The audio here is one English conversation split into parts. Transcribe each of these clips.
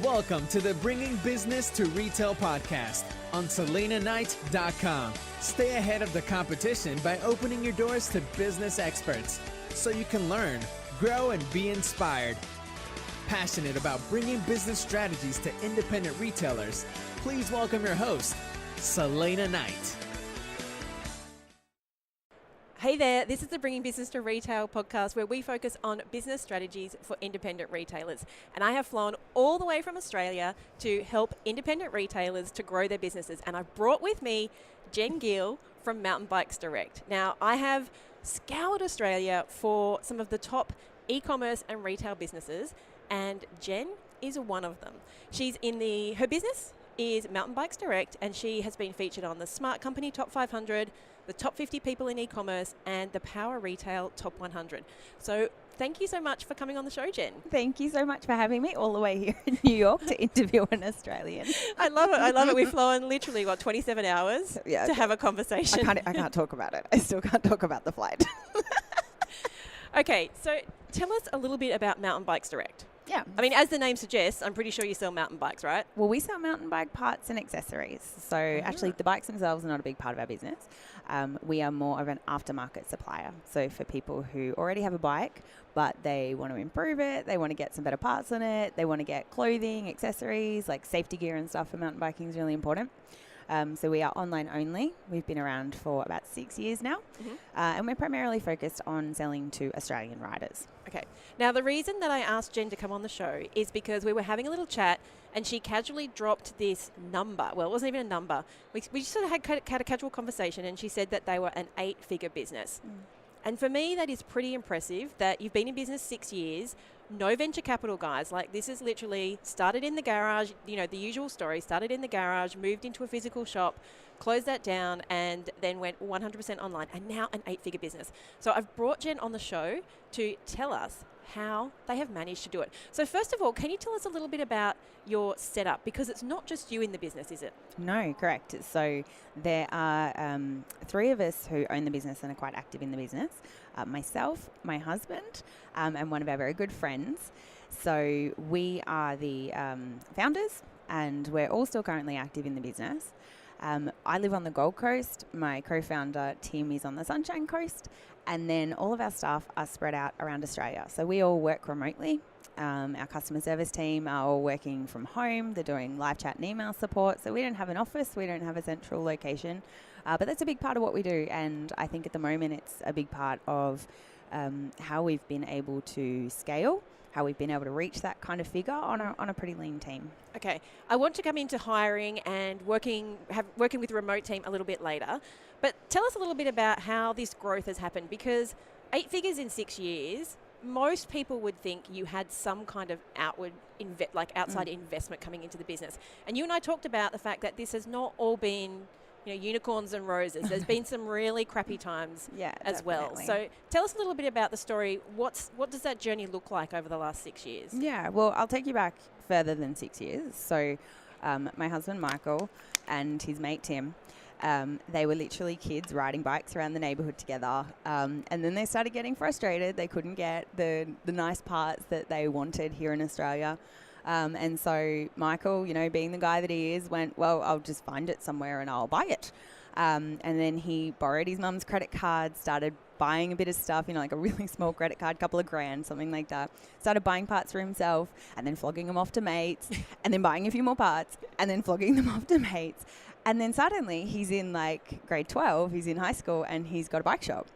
Welcome to the Bringing Business to Retail podcast on SelenaKnight.com. Stay ahead of the competition by opening your doors to business experts so you can learn, grow, and be inspired. Passionate about bringing business strategies to independent retailers, please welcome your host, Selena Knight. Hey there, this is the Bringing Business to Retail podcast where we focus on business strategies for independent retailers. And I have flown all the way from Australia to help independent retailers to grow their businesses. And I've brought with me Jen Geale from Mountain Bikes Direct. Now, I have scoured Australia for some of the top e-commerce and retail businesses, and Jen is one of them. Her business is Mountain Bikes Direct, and she has been featured on the Smart Company Top 500, the top 50 people in e-commerce, and the Power Retail Top 100. So thank you so much for coming on the show, Jen. Thank you so much for having me all the way here in New York to interview an Australian. I love it. We've flown literally, 27 hours to have a conversation. I can't talk about it. I still can't talk about the flight. Okay, so tell us a little bit about Mountain Bikes Direct. Yeah. I mean, as the name suggests, I'm pretty sure you sell mountain bikes, right? Well, we sell mountain bike parts and accessories. So actually, the bikes themselves are not a big part of our business. We are more of an aftermarket supplier. So for people who already have a bike, but they want to improve it, they want to get some better parts on it, they want to get clothing, accessories, like safety gear and stuff for mountain biking is really important. So we are online only. We've been around for about 6 years now, and we're primarily focused on selling to Australian riders. Okay. Now, the reason that I asked Jen to come on the show is because we were having a little chat and she casually dropped this number. Well, it wasn't even a number. We just sort of had a casual conversation, and she said that they were an 8-figure business. And for me, that is pretty impressive that you've been in business 6 years, no venture capital, guys. Like, this is literally started in the garage, the usual story, started in the garage, moved into a physical shop, closed that down, and then went 100% online, and now an 8-figure business. So I've brought Jen on the show to tell us how they have managed to do it. So first of all, can you tell us a little bit about your setup? Because it's not just you in the business, is it? No, correct. So there are 3 of us who own the business and are quite active in the business. Myself, my husband, and one of our very good friends. So we are the founders, and we're all still currently active in the business. I live on the Gold Coast. My co-founder, Tim, is on the Sunshine Coast. And then all of our staff are spread out around Australia. So we all work remotely. Our customer service team are all working from home. They're doing live chat and email support. So we don't have an office. We don't have a central location. But that's a big part of what we do. And I think at the moment it's a big part of how we've been able to scale, how we've been able to reach that kind of figure on a pretty lean team. Okay. I want to come into hiring and working with a remote team a little bit later. But tell us a little bit about how this growth has happened, because 8 figures in 6 years, most people would think you had some kind of outside investment coming into the business. And you and I talked about the fact that this has not all been unicorns and roses. There's been some really crappy times as well. So tell us a little bit about the story. What does that journey look like over the last 6 years? Yeah, well, I'll take you back further than 6 years. So my husband, Michael, and his mate, Tim, they were literally kids riding bikes around the neighborhood together. And then they started getting frustrated. They couldn't get the nice parts that they wanted here in Australia. And so Michael, being the guy that he is, went, well, I'll just find it somewhere and I'll buy it. And then he borrowed his mum's credit card, started buying a bit of stuff, like a really small credit card, couple of grand, something like that. Started buying parts for himself and then flogging them off to mates and then buying a few more parts and then flogging them off to mates. And then suddenly he's in grade 12, he's in high school, and he's got a bike shop.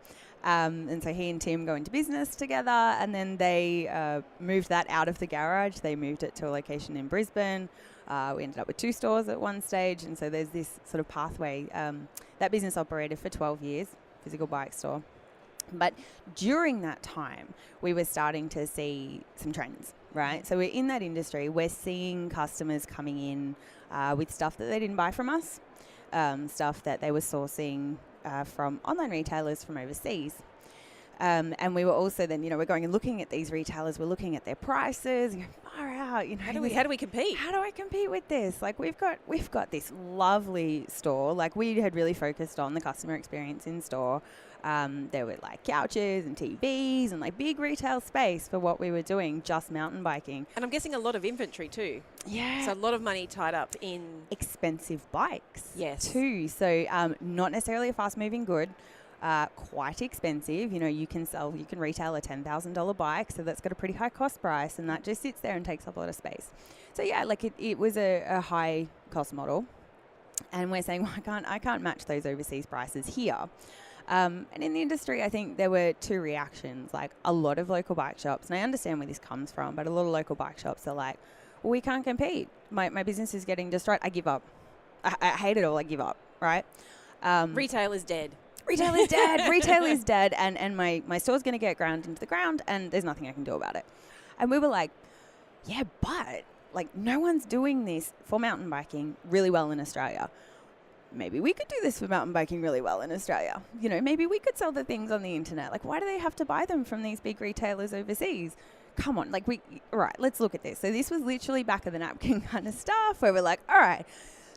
And so he and Tim go into business together, and then they moved that out of the garage. They moved it to a location in Brisbane. We ended up with 2 stores at one stage, and so there's this sort of pathway. That business operated for 12 years, physical bike store. But during that time, we were starting to see some trends, right? So we're in that industry. We're seeing customers coming in with stuff that they didn't buy from us, stuff that they were sourcing from online retailers from overseas. And we were also then, we're going and looking at these retailers, we're looking at their prices, far out. out, how do we compete? How do I compete with this? Like we've got this lovely store. Like we had really focused on the customer experience in store. There were like couches and TVs and like big retail space for what we were doing, just mountain biking. And I'm guessing a lot of inventory too. Yeah. So a lot of money tied up in expensive bikes. Yes. Too. So not necessarily a fast moving good. Quite expensive. You know, you can retail a $10,000 bike, so that's got a pretty high cost price, and that just sits there and takes up a lot of space. So yeah, like it was a high cost model, and we're saying, well, I can't match those overseas prices here. And in the industry, I think there were two reactions. Like a lot of local bike shops, and I understand where this comes from, but a lot of local bike shops are like, well, we can't compete. My business is getting destroyed. I give up. I hate it all. I give up. Right? Retail is dead. Retail is dead. Retail is dead. And my store's going to get ground into the ground, and there's nothing I can do about it. And we were like, yeah, but like no one's doing this for mountain biking really well in Australia. Maybe we could do this for mountain biking really well in Australia. You know, maybe we could sell the things on the internet. Like, why do they have to buy them from these big retailers overseas? Come on, right, let's look at this. So this was literally back of the napkin kind of stuff where we're like, all right,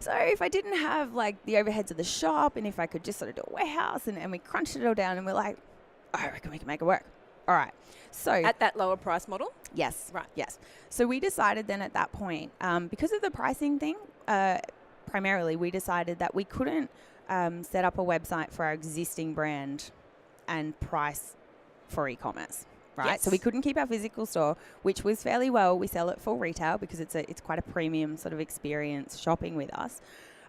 so if I didn't have like the overheads of the shop and if I could just sort of do a warehouse and we crunched it all down and we're like, I reckon we can make it work. All right. So at that lower price model? Yes. Right. Yes. So we decided then at that point, because of the pricing thing, primarily we decided that we couldn't set up a website for our existing brand and price for e-commerce. Right. Yes. So we couldn't keep our physical store, which was fairly well. We sell it full retail because it's quite a premium sort of experience shopping with us.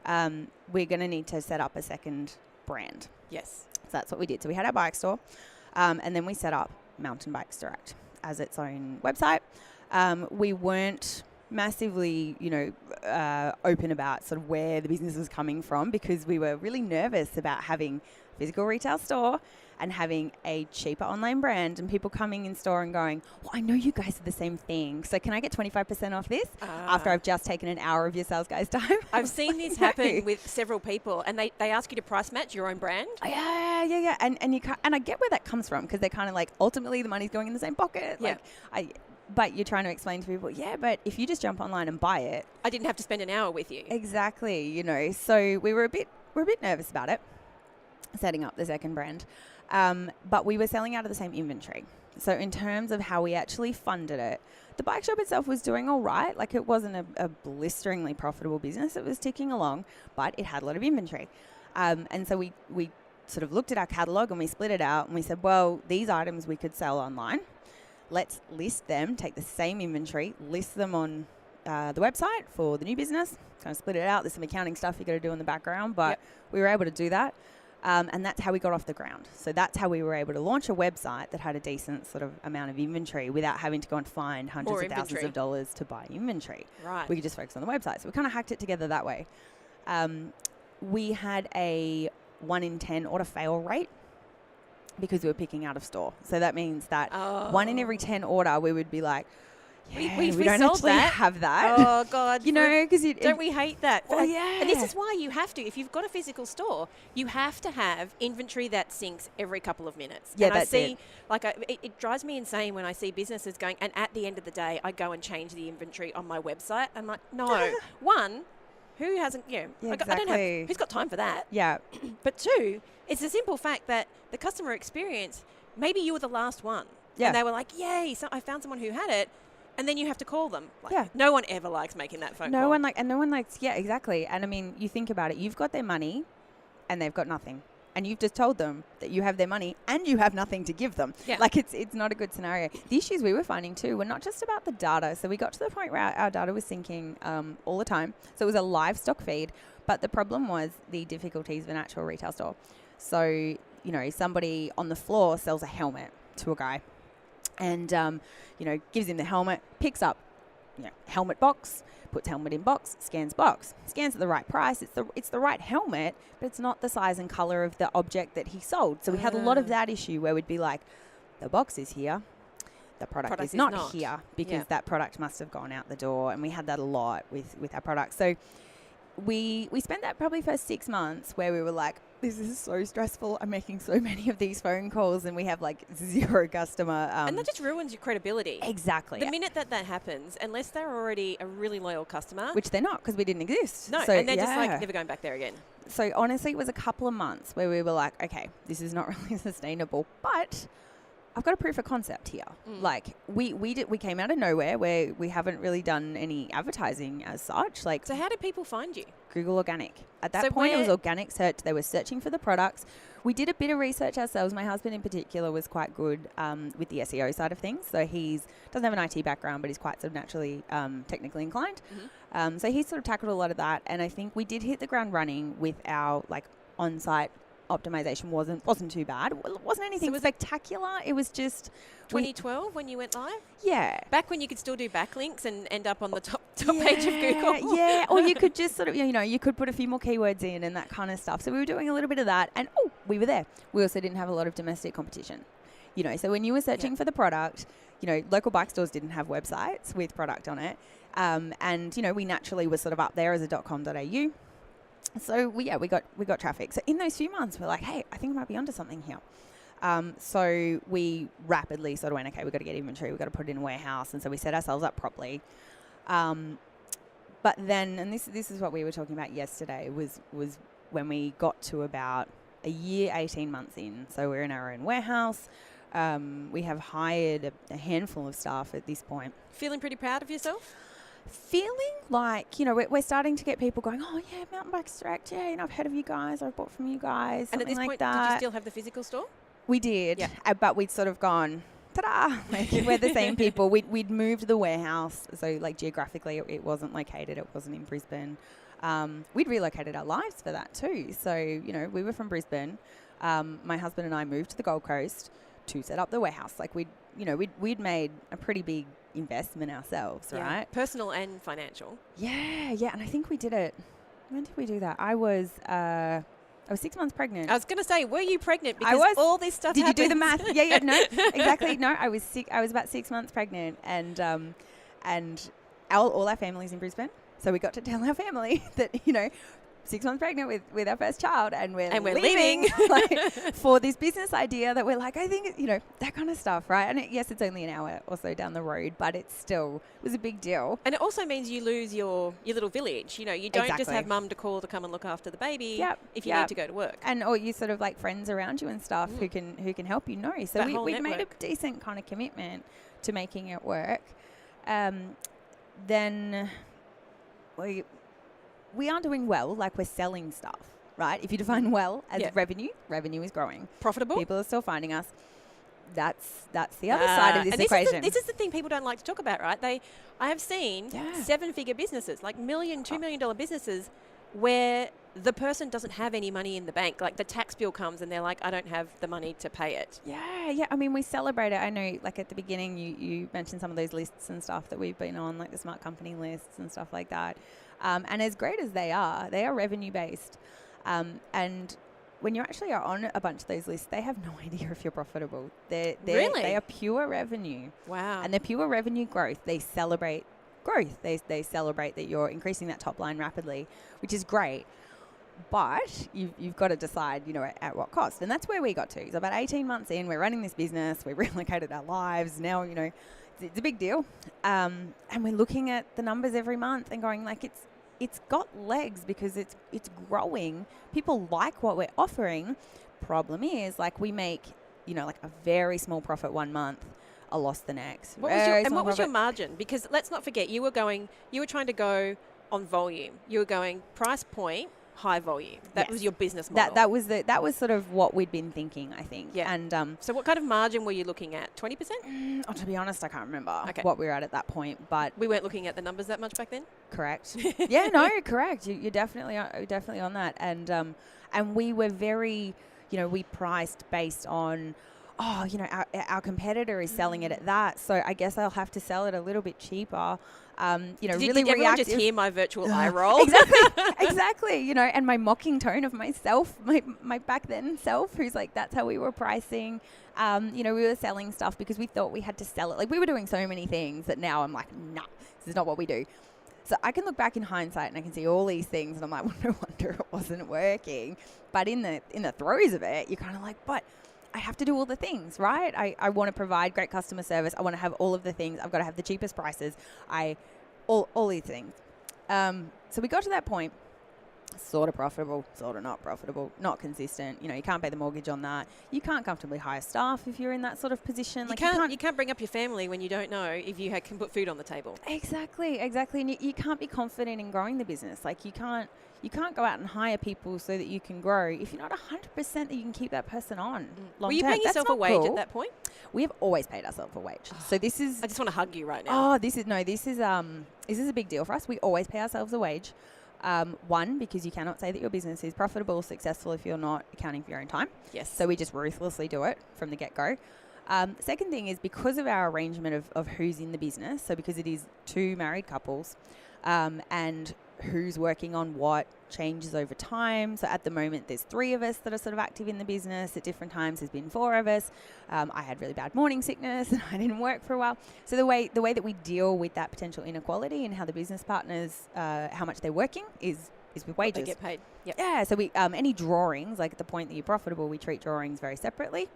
We're going to need to set up a second brand. Yes. So that's what we did. So we had our bike store, and then we set up Mountain Bikes Direct as its own website. We weren't massively, open about sort of where the business was coming from because we were really nervous about having a physical retail store and having a cheaper online brand and people coming in store and going, well, I know you guys are the same thing. So can I get 25% off this after I've just taken an hour of your sales guys' time? I've seen this happen with several people and they ask you to price match your own brand. Yeah. And you can't, and I get where that comes from because they're kind of like, ultimately the money's going in the same pocket. Yeah. But you're trying to explain to people, yeah, but if you just jump online and buy it. I didn't have to spend an hour with you. Exactly, So we were a bit nervous about it, setting up the second brand. But we were selling out of the same inventory. So in terms of how we actually funded it, the bike shop itself was doing all right. Like it wasn't a blisteringly profitable business. It was ticking along, but it had a lot of inventory. And so we sort of looked at our catalog and we split it out and we said, well, these items we could sell online. Let's list them, take the same inventory, list them on the website for the new business, kind of split it out. There's some accounting stuff you got to do in the background, but we were able to do that. And that's how we got off the ground. So that's how we were able to launch a website that had a decent sort of amount of inventory without having to go and find hundreds of thousands of dollars to buy inventory. Right. We could just focus on the website. So we kind of hacked it together that way. We had a 1 in 10 order fail rate because we were picking out of store. So that means that 1 in every 10 order, we would be like, yeah, we don't actually have that. Oh, God. Because don't we hate that? Oh, yeah. And this is why you have to, if you've got a physical store, you have to have inventory that syncs every couple of minutes. Yeah, and that's it. It drives me insane when I see businesses going, and at the end of the day, I go and change the inventory on my website. I'm like, no. One, who hasn't, exactly. Who's got time for that? Yeah. But two, it's the simple fact that the customer experience, maybe you were the last one. Yeah. And they were like, yay, so I found someone who had it. And then you have to call them. Yeah. No one ever likes making that phone call. No one likes, yeah, exactly. And I mean, you think about it, you've got their money and they've got nothing. And you've just told them that you have their money and you have nothing to give them. Yeah. Like it's not a good scenario. The issues we were finding too were not just about the data. So we got to the point where our data was syncing all the time. So it was a live stock feed. But the problem was the difficulties of an actual retail store. So, somebody on the floor sells a helmet to a guy. And, gives him the helmet, picks up, helmet box, puts helmet in box, scans at the right price. It's the right helmet, but it's not the size and color of the object that he sold. So we had a lot of that issue where we'd be like, the box is here, the product is not here because that product must have gone out the door. And we had that a lot with our products. So we spent that probably first 6 months where we were like, this is so stressful. I'm making so many of these phone calls and we have like 0 customer. And that just ruins your credibility. Exactly. The minute that happens, unless they're already a really loyal customer. Which they're not, because we didn't exist. No, so, and they're just like never going back there again. So honestly, it was a couple of months where we were like, okay, this is not really sustainable, but I've got a proof of concept here. Like we came out of nowhere where we haven't really done any advertising as such. Like, so how did people find you? Google organic. At that point, it was organic search. They were searching for the products. We did a bit of research ourselves. My husband in particular was quite good with the SEO side of things. So doesn't have an IT background, but he's quite sort of naturally technically inclined. So he sort of tackled a lot of that. And I think we did hit the ground running with our like on-site optimization. Wasn't too bad. It wasn't anything spectacular. It was just 2012 when you went live? Yeah. Back when you could still do backlinks and end up on the top page of Google. Yeah. Or you could just sort of, you could put a few more keywords in and that kind of stuff. So we were doing a little bit of that, and we were there. We also didn't have a lot of domestic competition. So when you were searching for the product, local bike stores didn't have websites with product on it. And we naturally were sort of up there as a .com.au. So we got traffic. So in those few months, we're like, hey, I think I might be onto something here. So we rapidly sort of went, okay, we've got to get inventory, we've got to put it in a warehouse. And so we set ourselves up properly. But then, and this is what we were talking about yesterday, was when we got to about a year, 18 months in. So we're in our own warehouse. We have hired a handful of staff at this point. Feeling pretty proud of yourself? Feeling like, we're starting to get people going, oh, yeah, Mountain Bikes Direct, yeah, I've heard of you guys, I've bought from you guys, and at this like point, that. did you still have the physical store? We did, but we'd sort of gone, ta-da, like, we're the same people. We'd moved the warehouse, so like geographically it wasn't located, it wasn't in Brisbane. We'd relocated our lives for that too. So, we were from Brisbane. My husband and I moved to the Gold Coast to set up the warehouse. Like we'd made a pretty big investment ourselves, right? Personal and financial. Yeah. And I think we did it. When did we do that? I was 6 months pregnant. I was going to say, were you pregnant? Because all this stuff Did happens. you do the math? Yeah, no, exactly. No, I was sick. I was about 6 months pregnant, and all our family's in Brisbane. So we got to tell our family that, 6 months pregnant with our first child, and we're leaving for this business idea that we're like, I think, that kind of stuff, right? And yes, it's only an hour or so down the road, but it was a big deal. And it also means you lose your little village. You don't just have mum to call to come and look after the baby if you need to go to work. And or you sort of like friends around you and stuff who can help you know. So we made a decent kind of commitment to making it work. Then we are doing well, like we're selling stuff, right? If you define well as revenue is growing. Profitable. People are still finding us. That's the other side of this equation. This is the thing people don't like to talk about, right? I have seen 7-figure businesses, like $1 million, $2 million businesses, where the person doesn't have any money in the bank. Like the tax bill comes and they're like, I don't have the money to pay it. Yeah. I mean, we celebrate it. I know, like at the beginning, you mentioned some of those lists and stuff that we've been on, like the smart company lists and stuff like that. And as great as they are revenue based. And when you actually are on a bunch of those lists, they have no idea if you're profitable. Really? They are pure revenue. Wow. And they're pure revenue growth. They celebrate growth. They celebrate that you're increasing that top line rapidly, which is great. But you've got to decide, at what cost. And that's where we got to. So about 18 months in, we're running this business. We've relocated our lives. Now, it's a big deal. And we're looking at the numbers every month and going like, it's got legs because it's growing. People like what we're offering. Problem is, like, we make, like a very small profit one month, a loss the next. What was your margin? Because let's not forget, you were trying to go on volume. You were going price point, high volume. That was your business model. That was sort of what we'd been thinking, I think. Yeah. And so what kind of margin were you looking at? 20%? To be honest, I can't remember what we were at that point. But we weren't looking at the numbers that much back then. Correct. Yeah, no, correct. You're definitely on that. And we were very, we priced based on, our competitor is selling it at that, so I guess I'll have to sell it a little bit cheaper. Did everyone just hear my virtual eye roll? Exactly. And my mocking tone of myself, my back then self, who's like, that's how we were pricing. We were selling stuff because we thought we had to sell it. Like we were doing so many things that now I'm like, nah, this is not what we do. So I can look back in hindsight and I can see all these things and I'm like, well, no wonder it wasn't working. But in the throes of it, you're kind of like, but I have to do all the things, right? I want to provide great customer service. I want to have all of the things. I've got to have the cheapest prices. All these things. So we got to that point, sort of profitable, sort of not profitable, not consistent. You can't pay the mortgage on that. You can't comfortably hire staff if you're in that sort of position. You can't bring up your family when you don't know if you can put food on the table. Exactly. And you can't be confident in growing the business. Like you can't go out and hire people so that you can grow if you're not 100% that you can keep that person on long Were you term. paying yourself a wage at that point? We have always paid ourselves a wage. So this is... I just want to hug you right now. This is a big deal for us. We always pay ourselves a wage. One, because you cannot say that your business is profitable or successful if you're not accounting for your own time. Yes. So we just ruthlessly do it from the get-go. Second thing is because of our arrangement of who's in the business, so because it is two married couples, and who's working on what changes over time. So at the moment, there's 3 of us that are sort of active in the business. At different times, there's been 4 of us. I had really bad morning sickness and I didn't work for a while. So the way that we deal with that potential inequality and how the business partners, how much they're working is with wages. They get paid. Yep. Yeah. So we any drawings, like at the point that you're profitable, we treat drawings very separately,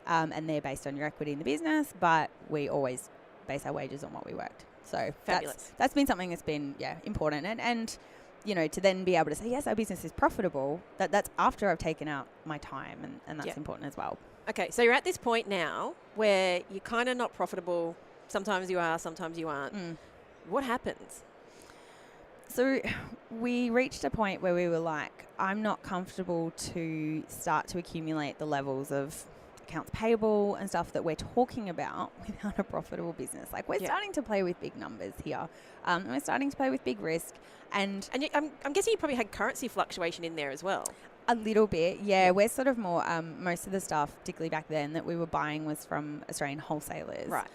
and they're based on your equity in the business. But we always base our wages on what we worked. So fabulous. That's been something that's been important and to then be able to say yes, our business is profitable. That's after I've taken out my time and that's important as well. Okay, so you're at this point now where you're kind of not profitable. Sometimes you are, sometimes you aren't. What happens? So we reached a point where we were like, I'm not comfortable to start to accumulate the levels of accounts payable and stuff that we're talking about without a profitable business. Like we're starting to play with big numbers here. And we're starting to play with big risk. And I'm guessing you probably had currency fluctuation in there as well. A little bit, yeah. We're sort of more, most of the stuff, particularly back then, that we were buying was from Australian wholesalers. Right.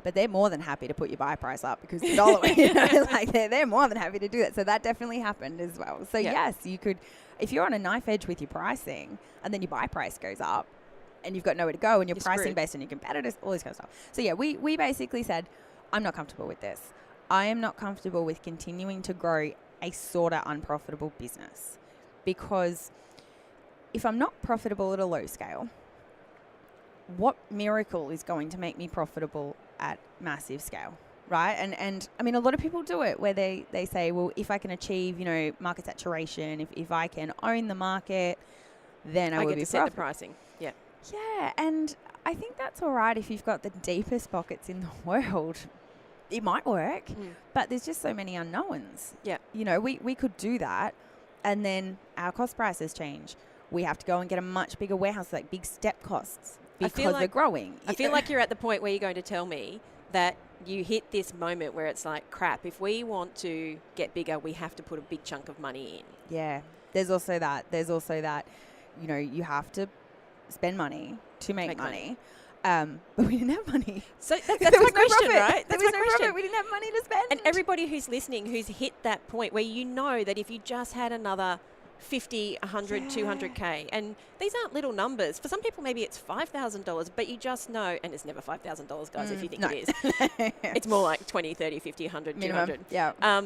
But they're more than happy to put your buy price up because the dollar, like they're more than happy to do that. So that definitely happened as well. So yes, you could, if you're on a knife edge with your pricing and then your buy price goes up and you've got nowhere to go and you're pricing screwed based on your competitors, all this kind of stuff. So yeah, we basically said, I'm not comfortable with this. I am not comfortable with continuing to grow a sort of unprofitable business because if I'm not profitable at a low scale, what miracle is going to make me profitable at massive scale, right? And I mean, a lot of people do it where they say, well, if I can achieve, market saturation, if I can own the market, then I will be profitable. Set the pricing. Yeah. Yeah, and I think that's all right if you've got the deepest pockets in the world. It might work, but there's just so many unknowns. Yeah. We could do that, and then our cost prices change. We have to go and get a much bigger warehouse, like big step costs, because we're growing. I feel like you're at the point where you're going to tell me that you hit this moment where it's like, crap, if we want to get bigger, we have to put a big chunk of money in. Yeah. There's also that, you have to spend money to make money. But we didn't have money. So that's my question, right? There was no profit. We didn't have money to spend. And everybody who's listening who's hit that point where that if you just had another 50, 100, 200K, and these aren't little numbers. For some people, maybe it's $5,000, but you just know, and it's never $5,000, guys, if you think it is. It's more like 20, 30, 50, 100, minimum, 200. Yeah.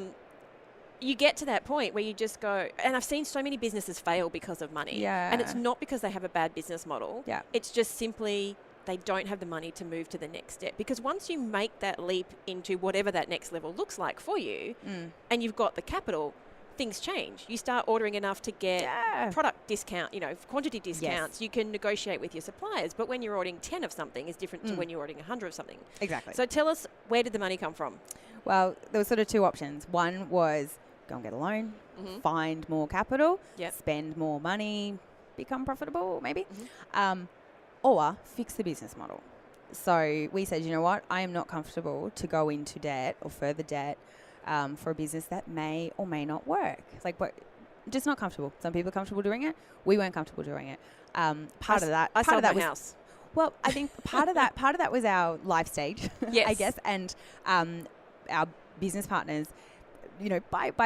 You get to that point where you just go, and I've seen so many businesses fail because of money. Yeah. And it's not because they have a bad business model. Yeah. It's just simply they don't have the money to move to the next step. Because once you make that leap into whatever that next level looks like for you, and you've got the capital, things change. You start ordering enough to get product discount, quantity discounts. Yes. You can negotiate with your suppliers. But when you're ordering 10 of something is different to when you're ordering 100 of something. Exactly. So tell us, where did the money come from? Well, there were sort of 2 options. One was go and get a loan, find more capital, spend more money, become profitable maybe, or fix the business model. So we said, you know what, I am not comfortable to go into debt or further debt for a business that may or may not work. It's like, just not comfortable. Some people are comfortable doing it. We weren't comfortable doing it. Part of that was house. Well, I think part of that was our life stage, yes. I guess, and our business partners,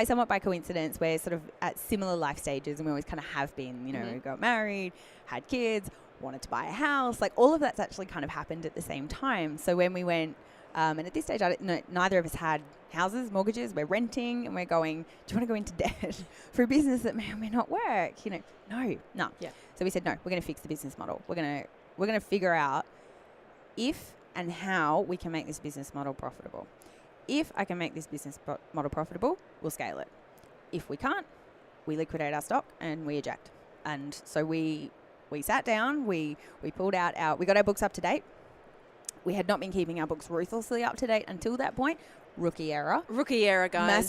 somewhat by coincidence, we're sort of at similar life stages, and we always kind of have been. We got married, had kids, wanted to buy a house, like all of that's actually kind of happened at the same time. So when we went, and at this stage, neither of us had houses, mortgages, we're renting, and we're going, do you want to go into debt for a business that may or may not work? No. Yeah. So we said, no, we're going to fix the business model. We're going to figure out if and how we can make this business model profitable. If I can make this business model profitable, we'll scale it. If we can't, we liquidate our stock and we eject. And so we sat down, we pulled out we got our books up to date. We had not been keeping our books ruthlessly up to date until that point. Rookie error, guys.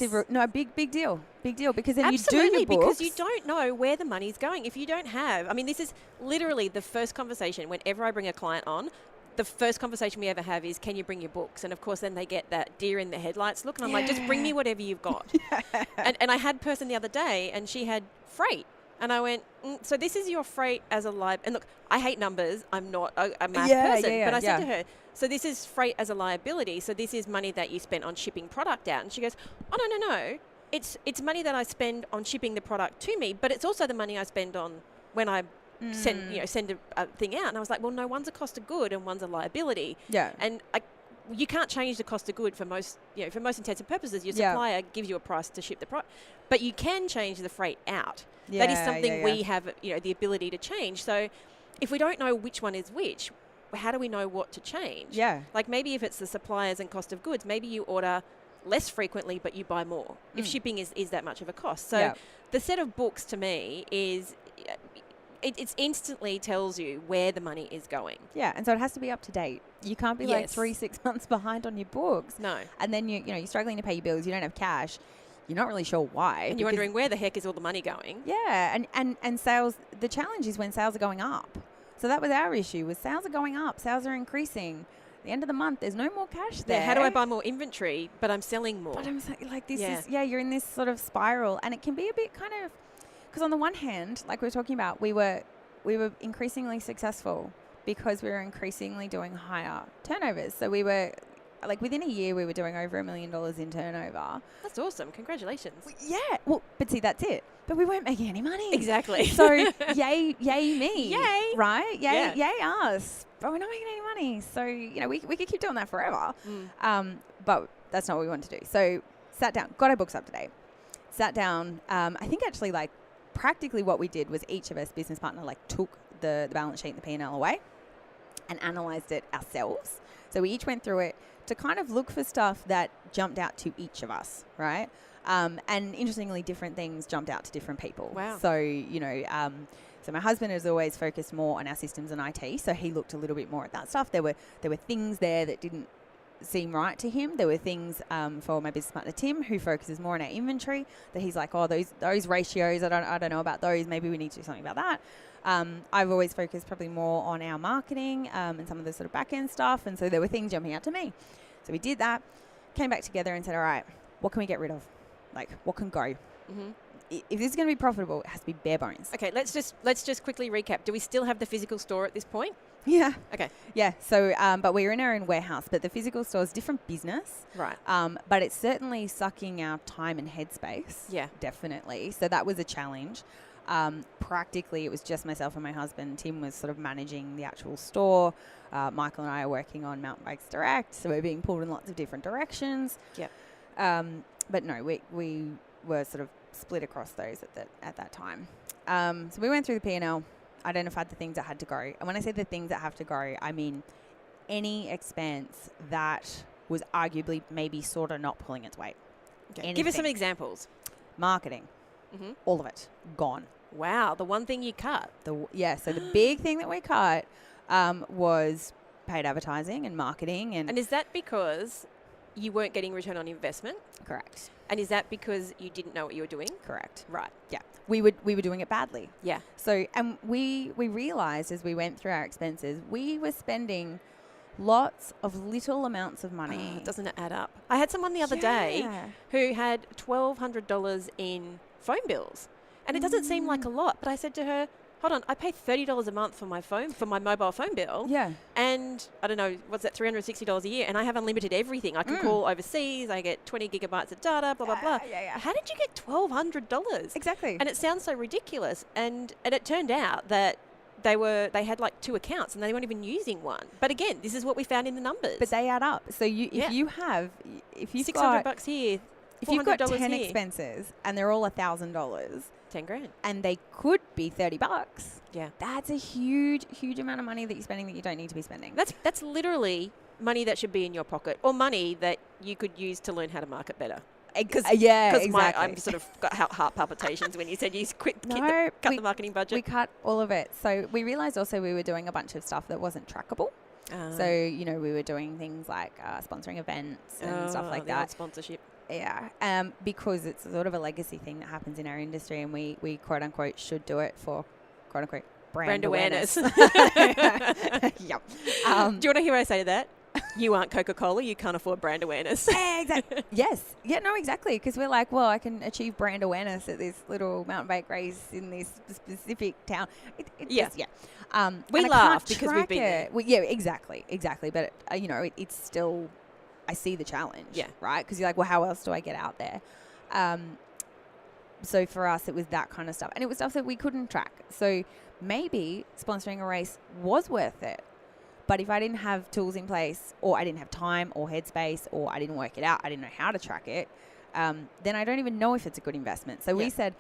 Big deal. Because then Absolutely, you do your books. because you don't know where the money's going. If you don't have, this is literally the first conversation whenever I bring a client on. The first conversation we ever have is, can you bring your books? And of course, then they get that deer in the headlights look. And I'm like, just bring me whatever you've got. And I had a person the other day and she had freight. And I went, so this is your freight as a liability. And look, I hate numbers. I'm not a math person. But I said to her, so this is freight as a liability. So this is money that you spent on shipping product out. And she goes, oh, no. It's money that I spend on shipping the product to me. But it's also the money I spend on when I send a thing out. And I was like, well, no, one's a cost of good and one's a liability. Yeah. And you can't change the cost of good for most intents and purposes. Your supplier gives you a price to ship the product, but you can change the freight out. That is something we have, the ability to change. So if we don't know which one is which, how do we know what to change? Yeah. Like maybe if it's the suppliers and cost of goods, maybe you order less frequently, but you buy more if shipping is that much of a cost. So the set of books to me is... It instantly tells you where the money is going. Yeah, and so it has to be up to date. You can't be like 3-6 months behind on your books. No. And then you're struggling to pay your bills. You don't have cash. You're not really sure why. And you're wondering where the heck is all the money going. Yeah, and sales. The challenge is when sales are going up. So that was our issue. Was sales are going up. Sales are increasing. At the end of the month, there's no more cash there. Yeah, how do I buy more inventory, but I'm selling more? But I'm like this is you're in this sort of spiral, and it can be a bit kind of. Because on the one hand, like we were talking about, we were increasingly successful because we were increasingly doing higher turnovers. So we were, like within a year, we were doing over $1 million in turnover. That's awesome. Congratulations. Yeah. Well, but see, that's it. But we weren't making any money. Exactly. So yay me. Yay. Right? Yay us. But we're not making any money. So, we could keep doing that forever. But that's not what we want to do. So sat down, got our books up to date. Sat down. I think actually practically what we did was each of us, business partner, took the balance sheet and the P&L away and analysed it ourselves. So we each went through it to kind of look for stuff that jumped out to each of us, right? And interestingly, different things jumped out to different people. Wow. So, so my husband has always focused more on our systems and IT, so he looked a little bit more at that stuff. There were things there that didn't seem right to him. There were things for my business partner Tim, who focuses more on our inventory, that he's like, oh, those ratios, I don't know about those. Maybe we need to do something about that. I've always focused probably more on our marketing and some of the sort of back end stuff, and so there were things jumping out to me. So we did that, came back together and said, all right, what can we get rid of? Like, what can go? Mm-hmm. If this is going to be profitable, it has to be bare bones. Okay, let's just quickly recap. Do we still have the physical store at this point? Yeah. Okay. Yeah. So, but we're in our own warehouse, but the physical store is different business. Right. But it's certainly sucking our time and headspace. Yeah. Definitely. So that was a challenge. Practically, it was just myself and my husband. Tim was sort of managing the actual store. Michael and I are working on Mountain Bikes Direct, so we're being pulled in lots of different directions. Yep. But no, we were sort of split across those at that time. So we went through the P&L, identified the things that had to go. And when I say the things that have to go, I mean any expense that was arguably maybe sort of not pulling its weight. Okay. Give us some examples. Marketing. Mm-hmm. All of it. Gone. Wow. The one thing you cut. So the big thing that we cut was paid advertising and marketing. And is that because you weren't getting return on investment? Correct. And is that because you didn't know what you were doing? Correct. Right. Yeah. We were doing it badly. Yeah. So, and we realized as we went through our expenses, we were spending lots of little amounts of money. Doesn't it add up? I had someone the other day who had $1,200 in phone bills. And it doesn't seem like a lot, but I said to her, hold on, I pay $30 a month for my mobile phone bill. Yeah. And I don't know, what's that, $360 a year? And I have unlimited everything. I can call overseas. I get 20 gigabytes of data, blah, blah, blah. Yeah. How did you get $1,200? Exactly. And it sounds so ridiculous. And it turned out that they had like 2 accounts and they weren't even using one. But again, this is what we found in the numbers. But they add up. So if you've $600 here, if you've got $400 10 here. expenses and they're all $1,000, 10 grand. and they could be $30. Yeah. That's a huge amount of money that you're spending that you don't need to be spending. That's literally money that should be in your pocket, or money that you could use to learn how to market better. Because exactly. I'm sort of got heart palpitations when you said you cut the marketing budget. We cut all of it. So we realized also we were doing a bunch of stuff that wasn't trackable. So, we were doing things like sponsoring events and stuff like that. Sponsorship. Yeah. Because it's sort of a legacy thing that happens in our industry, and we quote unquote should do it for quote unquote brand awareness. Yep. Do you want to hear what I say to that? You aren't Coca-Cola. You can't afford brand awareness. Exactly. Yes. Yeah, no, exactly. Because we're like, well, I can achieve brand awareness at this little mountain bike race in this specific town. We laugh because we've been there. Well, yeah, exactly. But, it's still, I see the challenge. Yeah. Right? Because you're like, well, how else do I get out there? So for us, it was that kind of stuff. And it was stuff that we couldn't track. So maybe sponsoring a race was worth it. But if I didn't have tools in place, or I didn't have time or headspace, or I didn't work it out, I didn't know how to track it, then I don't even know if it's a good investment. So we said,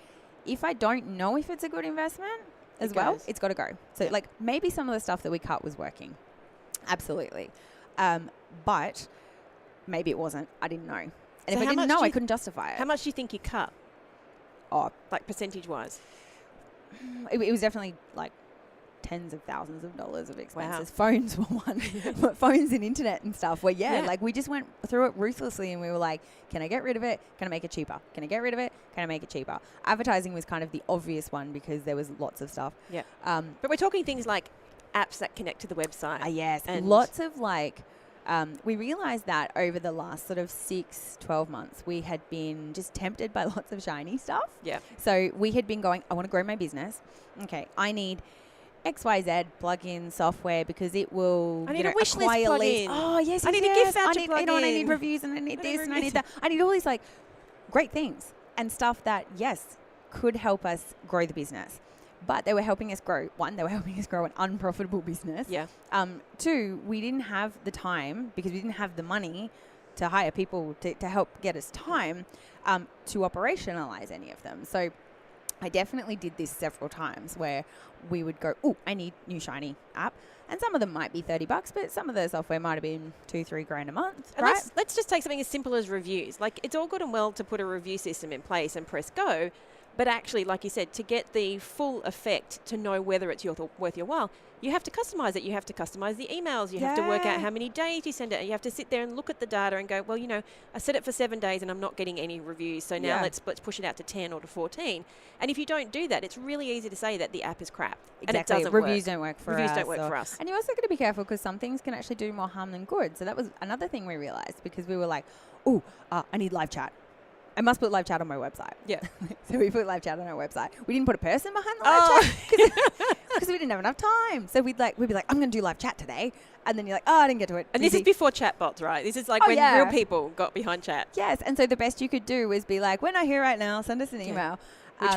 if I don't know if it's a good investment it's got to go. So maybe some of the stuff that we cut was working. Absolutely. But maybe it wasn't. I didn't know. And if I didn't know, I couldn't justify it. How much do you think you cut? Oh, percentage-wise? It was definitely tens of thousands of dollars of expenses. Wow. Phones were one. Phones and internet and stuff where, we just went through it ruthlessly, and we were like, can I get rid of it? Can I make it cheaper? Can I get rid of it? Can I make it cheaper? Advertising was kind of the obvious one because there was lots of stuff. Yeah. But we're talking things like apps that connect to the website. Yes. And lots of we realized that over the last sort of 6-12 months, we had been just tempted by lots of shiny stuff. Yeah. So we had been going, I want to grow my business. Okay, I need XYZ plugin software because it will I need a wish list plugin. Oh, yes. I need a gift voucher plugin. I need reviews, and I need this, and I need that. I need all these great things and stuff that, yes, could help us grow the business. But they were helping us grow. One, they were helping us grow an unprofitable business. Yeah. 2, we didn't have the time because we didn't have the money to hire people to help get us time to operationalize any of them. So I definitely did this several times where we would go, I need new shiny app. And some of them might be $30, but some of the software might have been $2-3 grand a month, and right? Let's just take something as simple as reviews. It's all good and well to put a review system in place and press go, but actually, like you said, to get the full effect, to know whether it's worth your while, you have to customize it. You have to customize the emails. You have to work out how many days you send it. And you have to sit there and look at the data and go, well, I set it for 7 days and I'm not getting any reviews. So now let's push it out to 10 or to 14. And if you don't do that, it's really easy to say that the app is crap. Exactly. And it doesn't Reviews work. don't work for Reviews us. don't work for us. And you also got to be careful because some things can actually do more harm than good. So that was another thing we realized because we were like, I need live chat. I must put live chat on my website. Yeah. So we put live chat on our website. We didn't put a person behind the live chat because we didn't have enough time. So we'd be like, I'm going to do live chat today. And then you're like, I didn't get to it. And this is before chatbots, right? This is when real people got behind chat. Yes. And so the best you could do was be like, we're not here right now. Send us an email.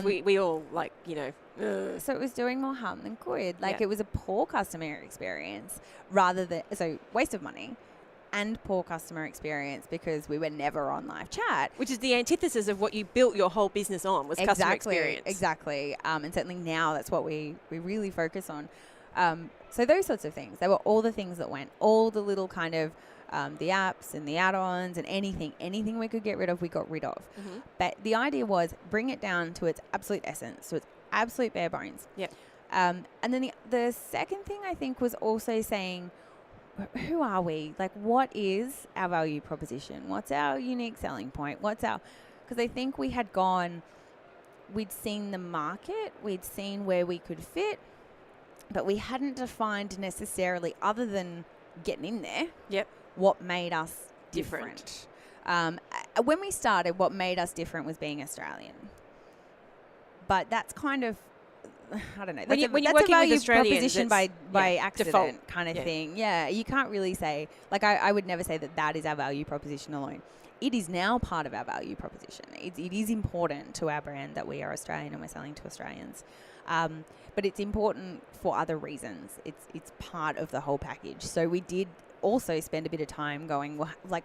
Which we all So it was doing more harm than good. It was a poor customer experience so waste of money. And poor customer experience because we were never on live chat. Which is the antithesis of what you built your whole business on, was customer experience. Exactly. And certainly now that's what we really focus on. So those sorts of things. They were all the things that went, all the little kind of the apps and the add-ons and anything we could get rid of, we got rid of. Mm-hmm. But the idea was bring it down to its absolute essence, to its absolute bare bones. Yeah. And then the second thing I think was also saying, who are we? What is our value proposition? What's our unique selling point? Because I think we'd seen the market, we'd seen where we could fit, but we hadn't defined necessarily, other than getting in there, what made us different. When we started, what made us different was being Australian. But that's kind of I don't know. When That's you're a working with value Australians, proposition it's, by accident default. kind of Yeah. thing. Yeah, you can't really say, like, I would never say that is our value proposition alone. It is now part of our value proposition. It is important to our brand that we are Australian and we're selling to Australians. But it's important for other reasons. It's part of the whole package. So we did also spend a bit of time going, well, like,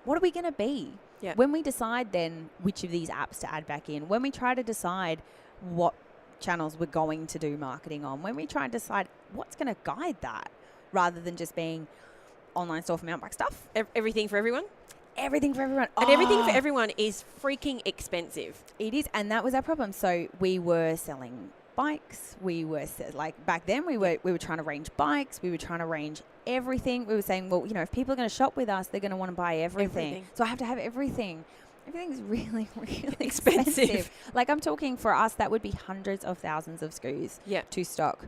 what are we going to be? Yeah. When we decide then which of these apps to add back in, when we try to decide what channels we're going to do marketing on, when we try and decide what's going to guide that, rather than just being online store for mountain bike stuff. Everything for everyone? Everything for everyone. And everything for everyone is freaking expensive. It is, and that was our problem. So we were selling bikes. We were like back then we were trying to range bikes. We were trying to range everything. We were saying, well, you know, if people are going to shop with us, they're going to want to buy everything. So I have to have everything. Everything's really, really expensive. Like I'm talking for us, that would be hundreds of thousands of SKUs to stock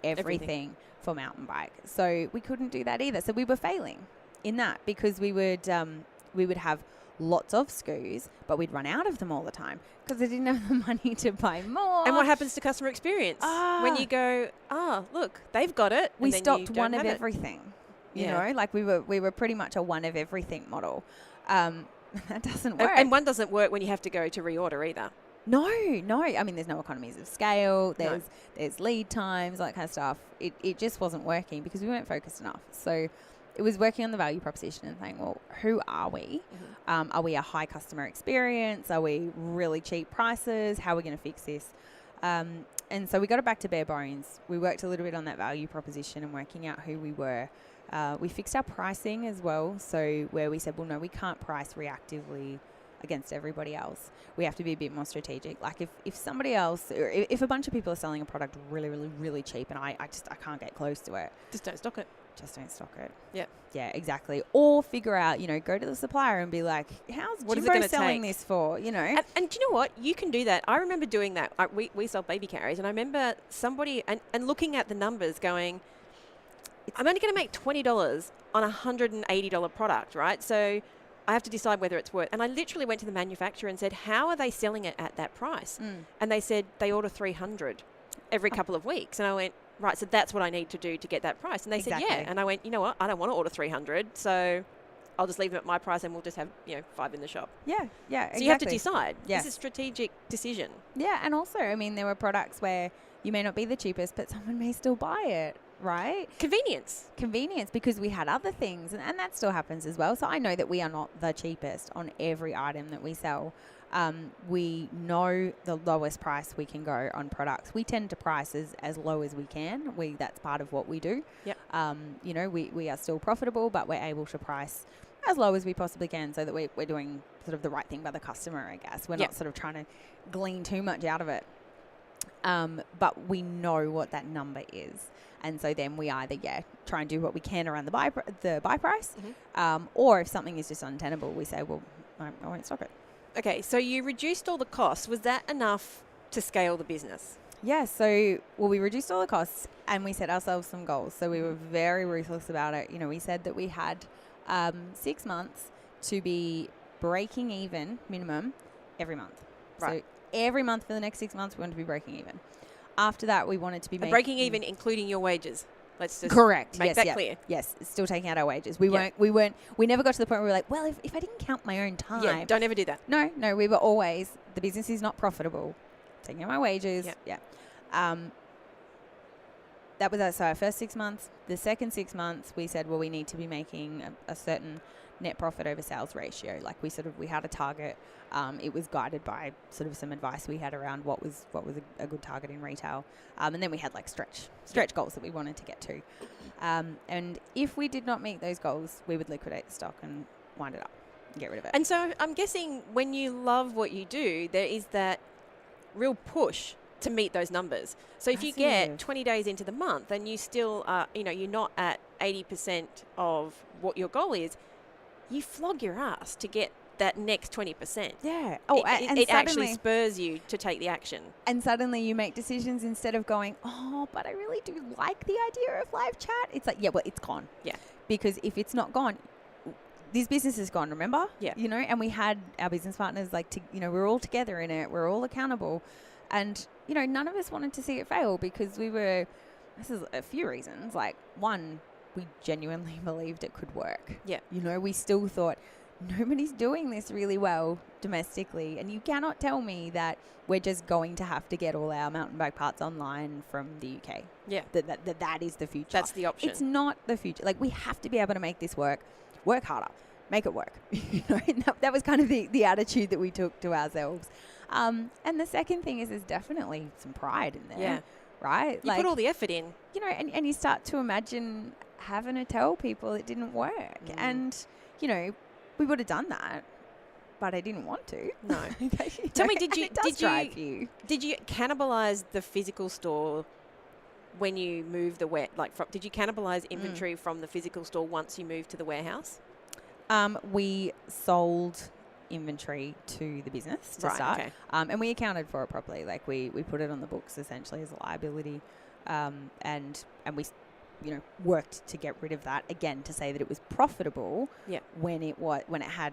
everything for mountain bike. So we couldn't do that either. So we were failing in that because we would have lots of SKUs, but we'd run out of them all the time because they didn't have the money to buy more. And what happens to customer experience? When you go, look, they've got it. We stocked one of everything. You know, like we were pretty much a one of everything model. That doesn't work. And one doesn't work when you have to go to reorder either. No. I mean, there's no economies of scale. There's lead times, all that kind of stuff. It just wasn't working because we weren't focused enough. So it was working on the value proposition and saying, well, who are we? Mm-hmm. Are we a high customer experience? Are we really cheap prices? How are we going to fix this? And so we got it back to bare bones. We worked a little bit on that value proposition and working out who we were. We fixed our pricing as well. So where we said, well, no, we can't price reactively against everybody else. We have to be a bit more strategic. Like if somebody else, or if a bunch of people are selling a product really, really, really cheap and I can't get close to it. Just don't stock it. Just don't stock it. Yeah, exactly. Or figure out, go to the supplier and be like, how's Jimbo selling this for, And do you know what? You can do that. I remember doing that. We sell baby carriers, and I remember somebody and looking at the numbers going, I'm only going to make $20 on a $180 product, right? So I have to decide whether it's worth. And I literally went to the manufacturer and said, how are they selling it at that price? And they said they order 300 every couple of weeks. And I went, right, so that's what I need to do to get that price. And they said, yeah. And I went, you know what? I don't want to order 300, so I'll just leave them at my price and we'll just have 5 in the shop. Yeah, exactly. So you have to decide. Yes. It's a strategic decision. Yeah, and also, I mean, there were products where you may not be the cheapest, but someone may still buy it, right? Convenience, because we had other things, and that still happens as well. So I know that we are not the cheapest on every item that we sell. We know the lowest price we can go on products. We tend to price as low as we can. That's part of what we do. Yep. We are still profitable, but we're able to price as low as we possibly can so that we're doing sort of the right thing by the customer, I guess. We're not sort of trying to glean too much out of it. But we know what that number is. And so then we either, try and do what we can around the buy price, or if something is just untenable, we say, well, I won't stock it. Okay, so you reduced all the costs. Was that enough to scale the business? Yeah, so, we reduced all the costs and we set ourselves some goals. So we were very ruthless about it. We said that we had 6 months to be breaking even minimum every month. Right. So every month for the next 6 months, we wanted to be breaking even. After that, we wanted to be breaking even, including your wages. Let's just make that clear. Yes, still taking out our wages. We never got to the point where we were like, well, if I didn't count my own time. Yeah, don't ever do that. No, we were always, the business is not profitable. Taking out my wages. Yeah. That was our first 6 months. The second 6 months, we said, well, we need to be making a certain net profit over sales ratio. Like we had a target. It was guided by sort of some advice we had around what was a good target in retail. And then we had like stretch goals that we wanted to get to. And if we did not meet those goals, we would liquidate the stock and wind it up and get rid of it. And so I'm guessing when you love what you do, there is that real push to meet those numbers. So if you get 20 days into the month and you still are, you're not at 80% of what your goal is, you flog your ass to get that next 20%. Yeah. It actually spurs you to take the action. And suddenly you make decisions instead of going, but I really do like the idea of live chat. It's like, it's gone. Yeah. Because if it's not gone, this business is gone, remember? Yeah. And we had our business partners we're all together in it. We're all accountable. And none of us wanted to see it fail because this is a few reasons. Like, one, we genuinely believed it could work. Yeah. We still thought nobody's doing this really well domestically, and you cannot tell me that we're just going to have to get all our mountain bike parts online from the UK. Yeah. That is the future. That's the option. It's not the future. Like, we have to be able to make this work harder, make it work. And that was kind of the attitude that we took to ourselves. And the second thing is there's definitely some pride in there. Yeah. Right? You put all the effort in. And you start to imagine having to tell people it didn't work. And, we would have done that, but I didn't want to. No. Tell me, did you cannibalize the physical store when you moved did you cannibalize inventory from the physical store once you moved to the warehouse? We sold inventory to the business to start. Okay. And we accounted for it properly. Like, we put it on the books essentially as a liability. And we worked to get rid of that, again, to say that it was profitable when it had,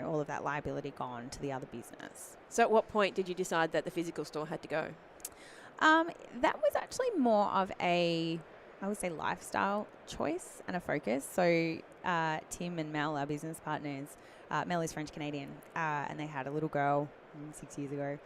all of that liability gone to the other business. So at what point did you decide that the physical store had to go? That was actually more of I would say, lifestyle choice and a focus. So Tim and Mel, our business partners, Mel is French-Canadian, and they had a little girl 6 years ago,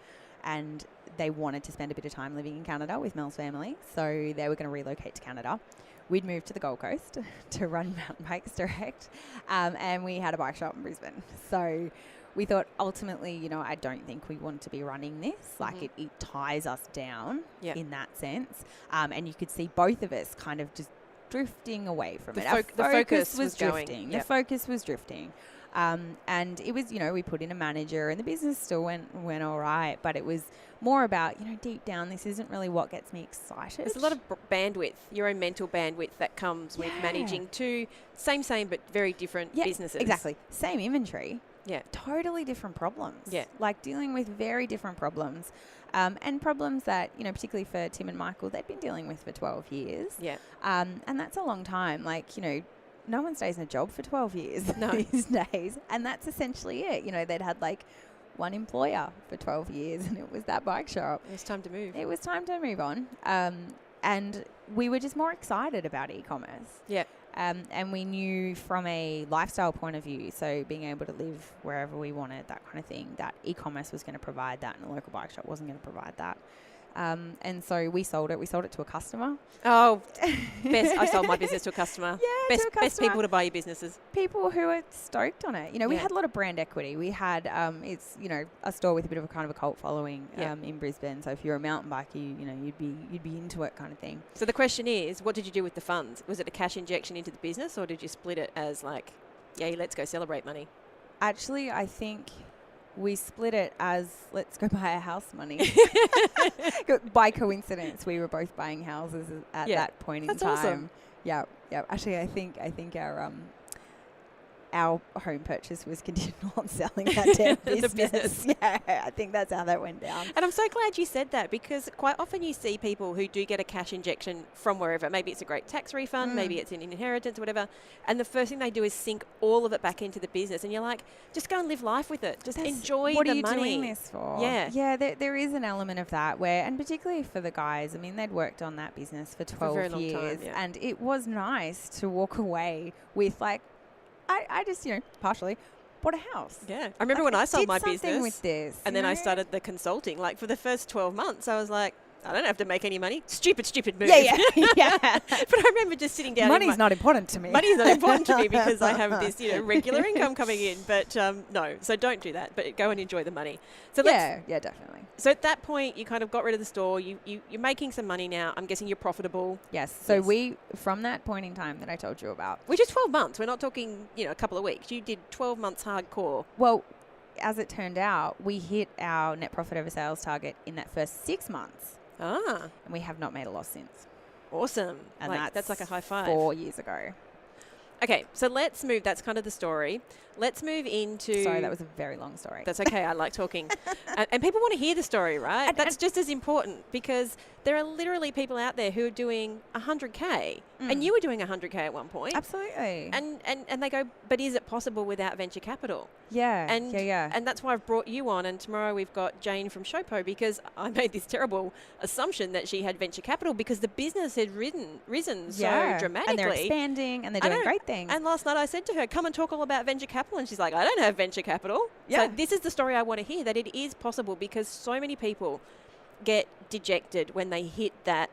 and they wanted to spend a bit of time living in Canada with Mel's family, so they were going to relocate to Canada. We'd moved to the Gold Coast to run Mountain Bikes Direct, and we had a bike shop in Brisbane. So we thought, ultimately, I don't think we want to be running this. Like, it ties us down in that sense. And you could see both of us kind of just drifting away from it. The focus was drifting. Yep. The focus was drifting. And it was, we put in a manager, and the business still went all right, but it was more about, deep down, this isn't really what gets me excited. There's a lot of bandwidth, your own mental bandwidth that comes with managing two same, but very different businesses. Exactly. Same inventory. Yeah. Totally different problems. Yeah. Like, dealing with very different problems. And problems that, particularly for Tim and Michael, they'd been dealing with for 12 years. Yeah. And that's a long time. Like, no one stays in a job for 12 years these days. And that's essentially it. They'd had one employer for 12 years, and it was that bike shop. It was time to move. It was time to move on. And we were just more excited about e-commerce. Yeah. And we knew from a lifestyle point of view, so being able to live wherever we wanted, that kind of thing, that e-commerce was going to provide that, and a local bike shop wasn't going to provide that. And so we sold it. We sold it to a customer. Oh, best! I sold my business to a customer. Yeah, best people to buy your businesses. People who are stoked on it. We had a lot of brand equity. We had it's a store with a bit of a kind of a cult following in Brisbane. So if you're a mountain biker, you'd be into it, kind of thing. So the question is, what did you do with the funds? Was it a cash injection into the business, or did you split it as let's go celebrate money? Actually, I think we split it as let's go buy a house money. By coincidence, we were both buying houses at that point in time. That's awesome. Yeah. Actually, I think our home purchase was conditional on selling that damn business. Yeah, I think that's how that went down. And I'm so glad you said that, because quite often you see people who do get a cash injection from wherever. Maybe it's a great tax refund, maybe it's an inheritance, whatever. And the first thing they do is sink all of it back into the business. And you're like, just go and live life with it. Just enjoy the money. What are you doing this for? Yeah. Yeah, there is an element of that where, and particularly for the guys, I mean, they'd worked on that business for 12 for a very long years. time, And it was nice to walk away with I just, partially bought a house. Yeah. I remember when I sold my business with this, and then I started the consulting. For the first 12 months, I was like, I don't have to make any money. Stupid move. Yeah. But I remember just sitting down. Money's not important to me. Money's not important to me because I have this, regular income coming in. But no, so don't do that. But go and enjoy the money. So yeah, definitely. So at that point, you kind of got rid of the store. You're making some money now. I'm guessing you're profitable. Yes. So we, from that point in time that I told you about, which is 12 months. We're not talking, a couple of weeks. You did 12 months hardcore. Well, as it turned out, we hit our net profit over sales target in that first 6 months. And we have not made a loss since. Awesome. And that's like a high five. 4 years ago. Okay, so let's move. That's kind of the story. Let's move into... Sorry, that was a very long story. That's okay. I like talking. And people want to hear the story, right? That's just as important, because there are literally people out there who are doing 100K And you were doing 100K at one point. Absolutely. And they go, but is it possible without venture capital? Yeah. And and that's why I've brought you on. And tomorrow we've got Jane from Showpo, because I made this terrible assumption that she had venture capital because the business had risen so dramatically. And they're expanding and they're doing great things. And last night I said to her, come and talk all about venture capital. And she's like, I don't have venture capital. So this is the story I want to hear, that it is possible, because so many people get dejected when they hit that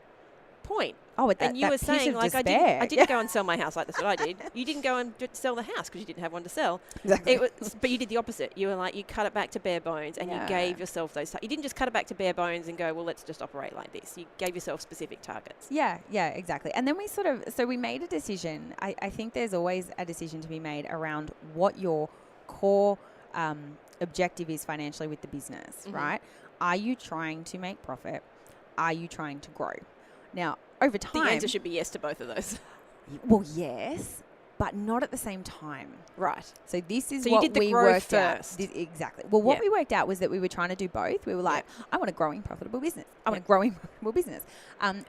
point. Oh, and you were saying, like, despair. I didn't go and sell my house. Like, that's what I did. You didn't go and sell the house because you didn't have one to sell. Exactly. But you did the opposite. You were like, you cut it back to bare bones, and you gave yourself those. You didn't just cut it back to bare bones and go, well, let's just operate like this. You gave yourself specific targets. Yeah, exactly. And then we made a decision. I think there's always a decision to be made around what your core objective is financially with the business, right? Are you trying to make profit? Are you trying to grow? Now, over time... The answer should be yes to both of those. Well, yes, but not at the same time. Right. So this is what what you did the we growth worked first. out. Exactly. Well, what we worked out was that we were trying to do both. We were like, I want a growing, profitable business. I want a growing, profitable business,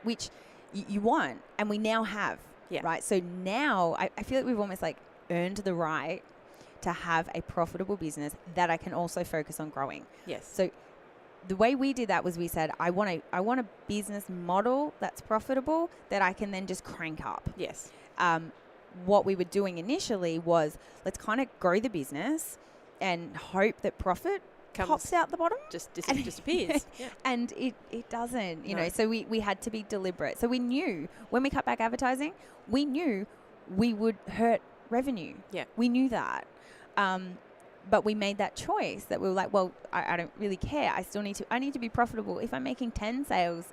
which you want, and we now have, right? So now I feel like we've almost like earned the right to have a profitable business that I can also focus on growing. Yes. So the way we did that was we said, I want a business model that's profitable that I can then just crank up. Yes. What we were doing initially was, let's kind of grow the business and hope that profit pops out the bottom. Just disappears. And it doesn't, you know. So we had to be deliberate. So we knew when we cut back advertising, we knew we would hurt revenue. Yeah. We knew that. But we made that choice that we were like, well, I don't really care. I need to be profitable. If I'm making 10 sales,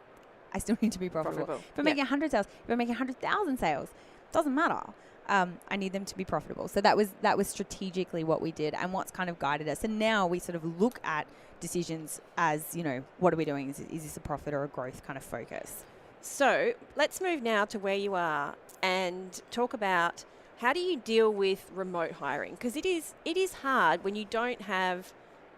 I still need to be profitable. If I'm making 100 sales, if I'm making 100,000 sales, doesn't matter. I need them to be profitable. So that was strategically what we did and what's kind of guided us. And now we sort of look at decisions as, you know, what are we doing? Is this a profit or a growth kind of focus? So let's move now to where you are and talk about, how do you deal with remote hiring? Because it is hard when you don't have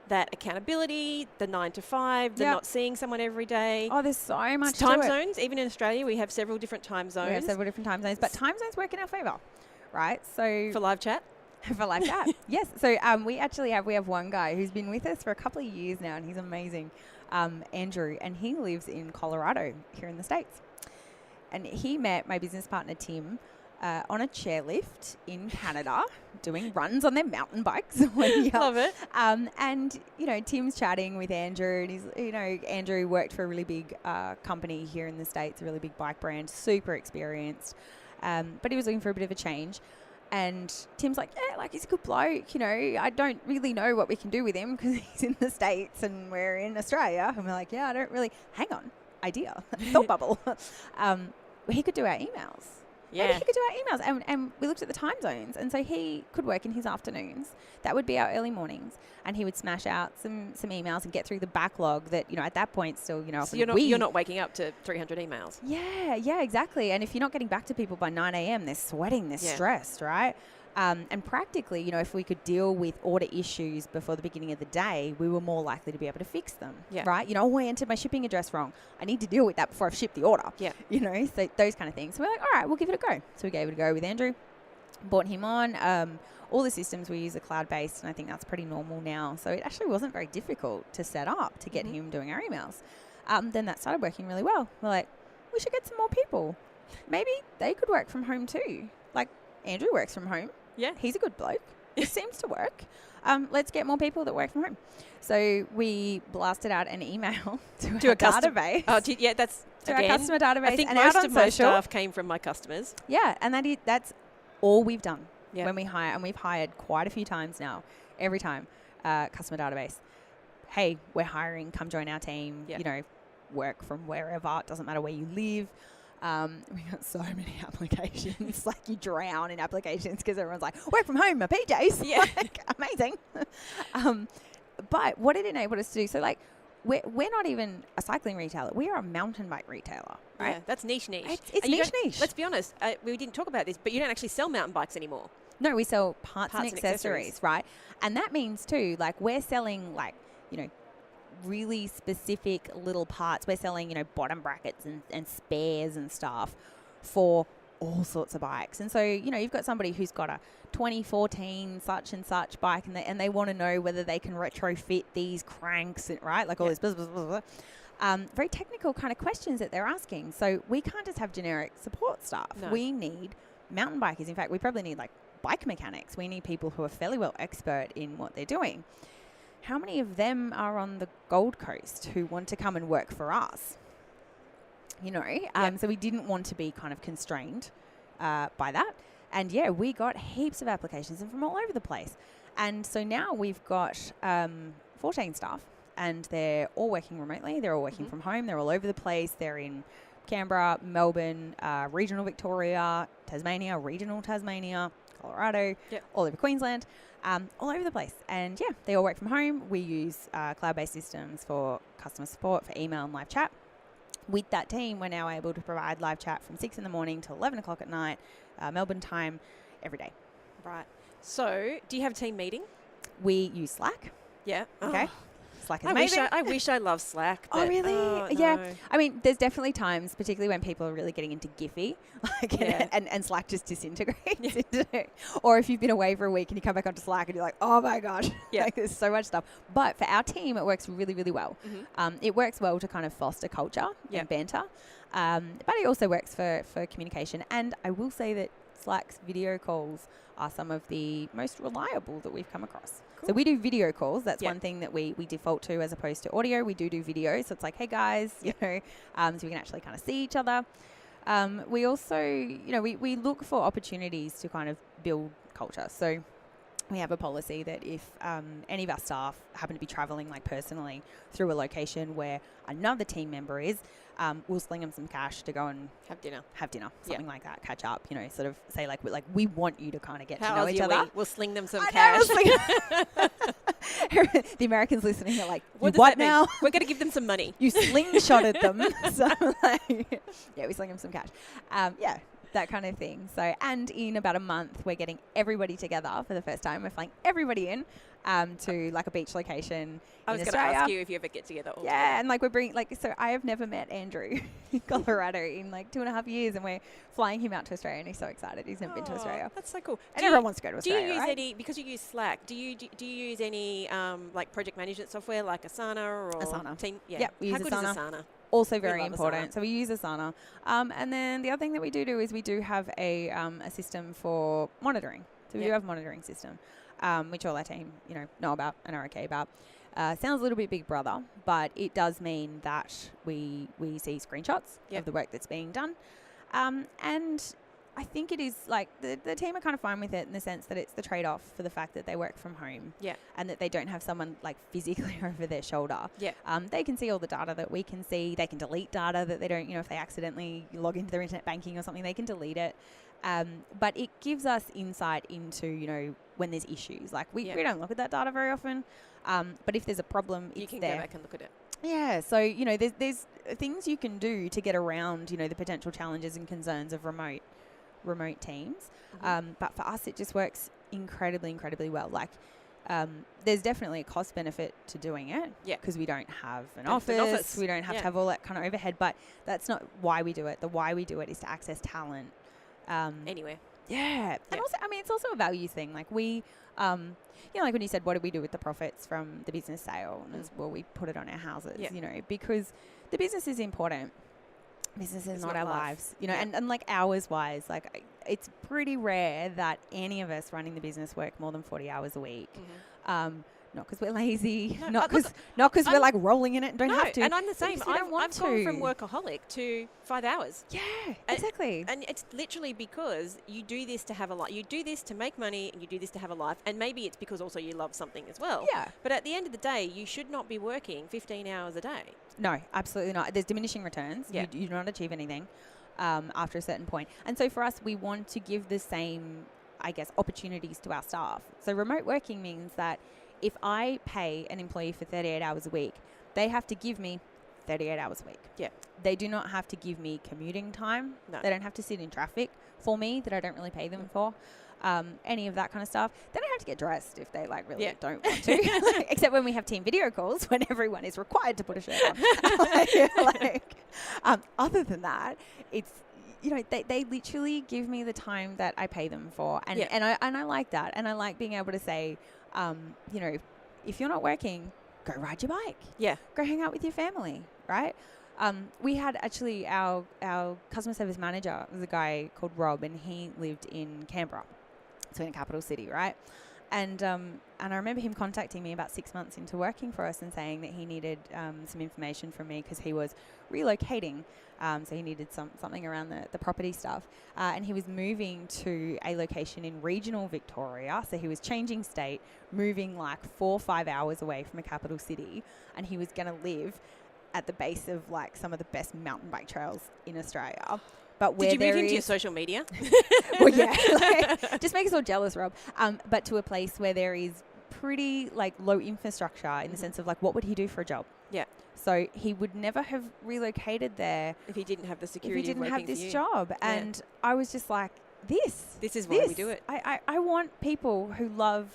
that accountability, the 9 to 5, the not seeing someone every day. Oh, there's so much time zones. Even in Australia, we have several different time zones. We have several different time zones, but time zones work in our favour, right? So for live chat. For live chat, yes. So we have one guy who's been with us for a couple of years now, and he's amazing, Andrew, and he lives in Colorado here in the States, and he met my business partner Tim on a chairlift in Canada, doing runs on their mountain bikes. Love it. And, you know, Tim's chatting with Andrew, and he's, you know, Andrew worked for a really big company here in the States, a really big bike brand, super experienced, but he was looking for a bit of a change. And Tim's like, yeah, like, he's a good bloke, you know, I don't really know what we can do with him because he's in the States and we're in Australia. And we're like, yeah, I don't really, hang on, idea, thought bubble. He could do our emails. Yeah. Maybe he could do our emails. And we looked at the time zones. And so he could work in his afternoons. That would be our early mornings. And he would smash out some emails and get through the backlog that, you know, at that point still, you know. So you're not waking up to 300 emails. Yeah, exactly. And if you're not getting back to people by 9 a.m., they're sweating, they're stressed, right? And practically, you know, if we could deal with order issues before the beginning of the day, we were more likely to be able to fix them, right? You know, I entered my shipping address wrong. I need to deal with that before I've shipped the order, you know, so those kind of things. So we're like, all right, we'll give it a go. So we gave it a go with Andrew, brought him on. All the systems we use are cloud-based, and I think that's pretty normal now. So it actually wasn't very difficult to set up to get him doing our emails. Then that started working really well. We're like, we should get some more people. Maybe they could work from home too. Like, Andrew works from home. Yeah. He's a good bloke. It seems to work. Let's get more people that work from home. So we blasted out an email to our database. That's to our customer database. I think and most out on of my social. staff came from my customers. Yeah, and that's all we've done when we hire. And we've hired quite a few times now. Every time, customer database. Hey, we're hiring. Come join our team. You know, work from wherever. It doesn't matter where you live. We got so many applications, like you drown in applications because everyone's like, work from home, my PJs. Yeah. Like, amazing. But what it enabled us to do, so like, we're not even a cycling retailer. We are a mountain bike retailer, right? Yeah, that's niche. It's niche. Let's be honest, we didn't talk about this, but you don't actually sell mountain bikes anymore. No, we sell parts and accessories, right? And that means too, like, we're selling, like, you know, really specific little parts. We're selling, you know, bottom brackets and spares and stuff for all sorts of bikes. And so, you've got somebody who's got a 2014 such and such bike, and they want to know whether they can retrofit these cranks, right? Like all this blah, blah, blah, blah. Very technical kind of questions that they're asking. So we can't just have generic support staff. No. We need mountain bikers. In fact, we probably need like bike mechanics. We need people who are fairly well expert in what they're doing. How many of them are on the Gold Coast who want to come and work for us? So we didn't want to be kind of constrained by that. And we got heaps of applications and from all over the place. And so now we've got 14 staff, and they're all working remotely. They're all working from home. They're all over the place. They're in Canberra, Melbourne, regional Victoria, Tasmania, regional Tasmania, Colorado, all over Queensland, all over the place. And they all work from home. We use cloud-based systems for customer support, for email and live chat. With that team, we're now able to provide live chat from 6 in the morning till 11 o'clock at night, Melbourne time, every day. Right. So, do you have a team meeting? We use Slack. Yeah. Okay. Slack is amazing. I wish I loved Slack. Oh, really? Yeah. No. I mean, there's definitely times, particularly when people are really getting into Giphy, and Slack just disintegrates. Or if you've been away for a week and you come back onto Slack and you're like, oh my gosh, there's so much stuff. But for our team, it works really, really well. It works well to kind of foster culture and banter. But it also works for communication. And I will say that Slack's video calls are some of the most reliable that we've come across. Cool. So we do video calls. That's one thing that we default to as opposed to audio. We do video. So it's like, hey guys, so we can actually kind of see each other. We also, we look for opportunities to kind of build culture. So we have a policy that if any of our staff happen to be traveling like personally through a location where another team member is, we'll sling them some cash to go and have dinner, something like that, catch up, sort of say like we want you to kind of get How to know each other. Week? We'll sling them some cash. The Americans listening are like, what now? We're going to give them some money. You slingshotted them. So we sling them some cash. That kind of thing. So, and in about a month, we're getting everybody together for the first time. We're flying everybody in to like a beach location. I was going to ask you if you ever get together all together. And like we're bringing, so I have never met Andrew in Colorado in like 2.5 years, and we're flying him out to Australia, and he's so excited. He's never been to Australia. That's so cool. And everyone wants to go to Australia, Do you use right? any, because you use Slack, do you use any like project management software like Asana or Asana. Team? Yeah. Yep, we use How good Asana. is Asana? Also very love important. Asana. So we use Asana. And then the other thing that we do is we do have a system for monitoring. So we do have a monitoring system, which all our team, know about and are okay about. Sounds a little bit Big Brother, but it does mean that we see screenshots of the work that's being done. And I think it is like the team are kind of fine with it in the sense that it's the trade-off for the fact that they work from home and that they don't have someone like physically over their shoulder. They can see all the data that we can see. They can delete data that they don't, if they accidentally log into their internet banking or something, they can delete it. But it gives us insight into, when there's issues. Like we don't look at that data very often. But if there's a problem, you it's can there. go back and look at it. Yeah, so, there's things you can do to get around, the potential challenges and concerns of remote teams. But for us, it just works incredibly, incredibly well. Like, there's definitely a cost benefit to doing it because we don't have an office. We don't have to have all that kind of overhead, but that's not why we do it. The why we do it is to access talent. Anywhere. And also, it's also a value thing. Like we, like when you said, what do we do with the profits from the business sale? And well, we put it on our houses, because the business is important. Business is not our lives, and like hours wise, like it's pretty rare that any of us running the business work more than 40 hours a week. Not because we're lazy, not because we're like rolling in it and don't have to. And I'm the same. I've gone to. From workaholic to 5 hours. Yeah, exactly. And it's literally because you do this to have a life. You do this to make money, and you do this to have a life. And maybe it's because also you love something as well. Yeah. But at the end of the day, you should not be working 15 hours a day. No, absolutely not. There's diminishing returns. You do not achieve anything after a certain point. And so for us, we want to give the same, opportunities to our staff. So remote working means that if I pay an employee for 38 hours a week, they have to give me 38 hours a week. Yeah. They do not have to give me commuting time. No. They don't have to sit in traffic for me that I don't really pay them for. Any of that kind of stuff. They don't have to get dressed if they really don't want to. Except when we have team video calls when everyone is required to put a shirt on. Other than that, it's they literally give me the time that I pay them for. And, Yeah. and I like that. And I like being able to say, if you're not working, go ride your bike. Yeah. Go hang out with your family, right? We had actually our customer service manager was a guy called Rob, and he lived in Canberra, so in a capital city, right? And I remember him contacting me about 6 months into working for us and saying that he needed some information from me because he was relocating. So he needed something around the property stuff. And he was moving to a location in regional Victoria. So he was changing state, moving like 4 or 5 hours away from a capital city. And he was going to live at the base of like some of the best mountain bike trails in Australia. But where Did you move there into your is- social media? well, yeah, just make us all jealous, Rob. But to a place where there is pretty like low infrastructure in the sense of like, what would he do for a job? Yeah. So he would never have relocated there If he didn't have the if security he didn't of have working for this you. job. Yeah. And I was just like, This is why we do it. I want people who love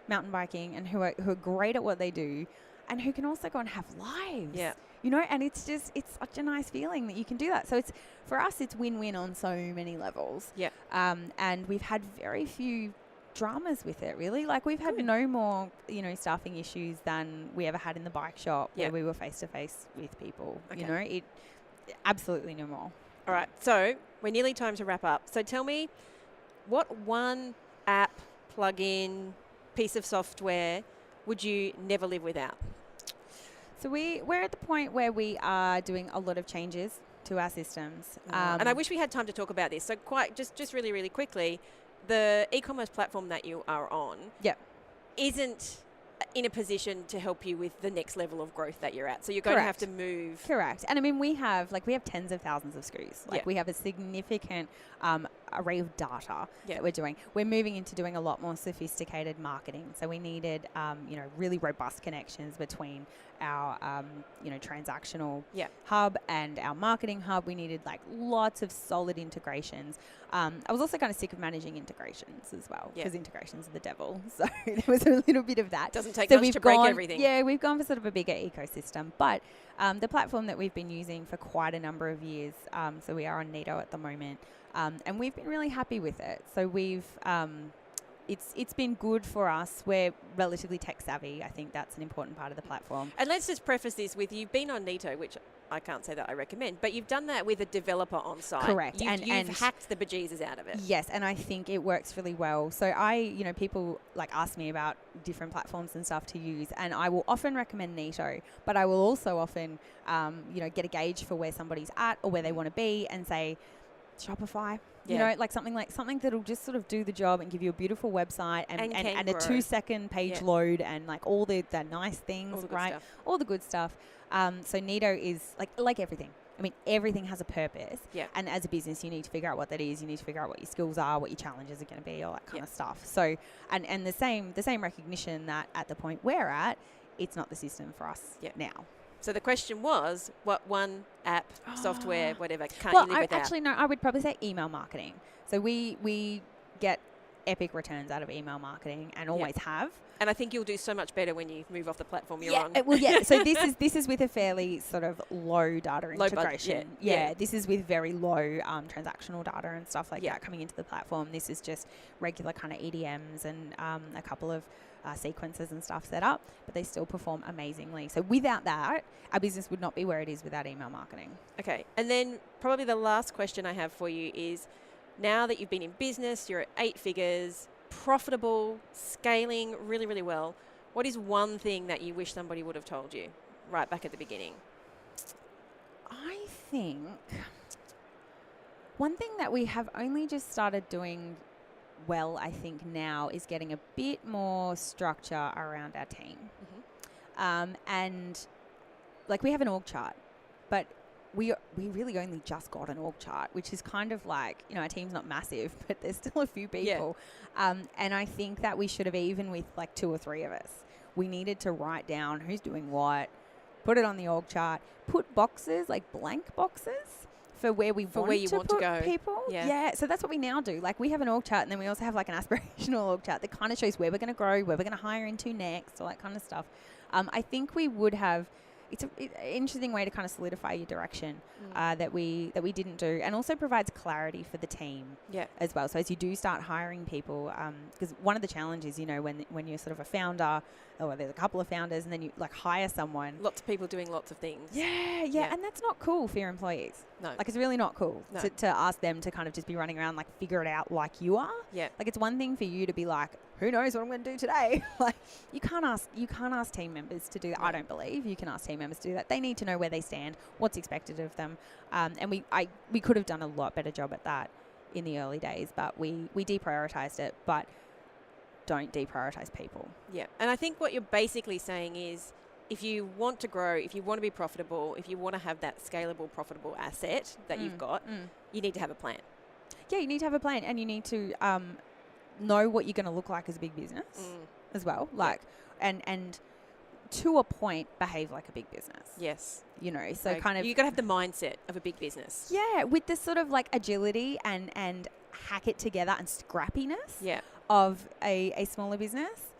mountain biking and who are great at what they do, and who can also go and have lives. Yeah. And it's such a nice feeling that you can do that. So for us, it's win-win on so many levels. Yeah. And we've had very few dramas with it, really. Like we've had no more, staffing issues than we ever had in the bike shop where we were face-to-face with people. Okay. Absolutely no more. All right. So we're nearly time to wrap up. So tell me, what one app, plugin, piece of software would you never live without? So we're at the point where we are doing a lot of changes to our systems. And I wish we had time to talk about this. So just really, really quickly, the e-commerce platform that you are on isn't in a position to help you with the next level of growth that you're at. So you're going to have to move. Correct. And I mean, we have tens of thousands of SKUs. We have a significant array of data that we're doing. We're moving into doing a lot more sophisticated marketing. So we needed, really robust connections between our, transactional hub and our marketing hub. We needed like lots of solid integrations. I was also kind of sick of managing integrations as well, because integrations are the devil. So there was a little bit of that. Doesn't take much to break everything. Yeah, we've gone for sort of a bigger ecosystem. But the platform that we've been using for quite a number of years, so we are on Neato at the moment, and we've been really happy with it. So we've... It's been good for us. We're relatively tech savvy. I think that's an important part of the platform. And let's just preface this with, you've been on Neato, which I can't say that I recommend, but you've done that with a developer on site. Correct. You've hacked the bejesus out of it. Yes, and I think it works really well. So people like ask me about different platforms and stuff to use, and I will often recommend Neato, but I will also often, get a gauge for where somebody's at or where they want to be and say, Shopify. Something that'll just sort of do the job and give you a beautiful website and a 2-second page load and like all the nice things, all the good stuff. So Neato is like everything. I mean, everything has a purpose. Yeah. And as a business, you need to figure out what that is. You need to figure out what your skills are, what your challenges are going to be, all that kind of stuff. So, and the same recognition that at the point we're at, it's not the system for us now. So the question was, what one app, software, whatever, can't you live without? Actually, no, I would probably say email marketing. So we get epic returns out of email marketing and always have. And I think you'll do so much better when you move off the platform you're on. So this is with a fairly sort of low data integration. This is with very low transactional data and stuff like that coming into the platform. This is just regular kind of EDMs and a couple of sequences and stuff set up, but they still perform amazingly. So without that, our business would not be where it is without email marketing. Okay. And then probably the last question I have for you is, now that you've been in business, you're at 8 figures, profitable, scaling really, really well, what is one thing that you wish somebody would have told you right back at the beginning? I think one thing that we have only just started doing well, I think now, is getting a bit more structure around our team. And like we have an org chart, but we really only just got an org chart, which is kind of like, our team's not massive, but there's still a few people. And I think that we should have, even with like 2 or 3 of us, we needed to write down who's doing what, put it on the org chart, put boxes, like blank boxes, for where we want to go. People. So that's what we now do. Like we have an org chart, and then we also have like an aspirational org chart that kind of shows where we're going to grow, where we're going to hire into next, all that kind of stuff. I think we would have it's an interesting way to kind of solidify your direction that we didn't do, and also provides clarity for the team as well. So as you do start hiring people, because one of the challenges, you know, when you're sort of a founder, or there's a couple of founders, and then you like hire someone. Lots of people doing lots of things. Yeah, and that's not cool for your employees. No. Like, it's really not cool No. to ask them to kind of just be running around, like, figure it out like you are. Yeah. Like, it's one thing for you to be like, who knows what I'm going to do today? Like, you can't ask team members to do that. No. I don't believe you can ask team members to do that. They need to know where they stand, what's expected of them. And we could have done a lot better job at that in the early days, but we deprioritized it. But don't deprioritize people. Yeah. And I think what you're basically saying is, if you want to grow, if you want to be profitable, if you want to have that scalable, profitable asset that you've got, you need to have a plan. Yeah, you need to have a plan, and you need to know what you're going to look like as a big business as well. Like, and to a point, behave like a big business. Yes. You know, so like, kind of... you've got to have the mindset of a big business. Yeah, with this sort of like agility and hack it together and scrappiness of a smaller business.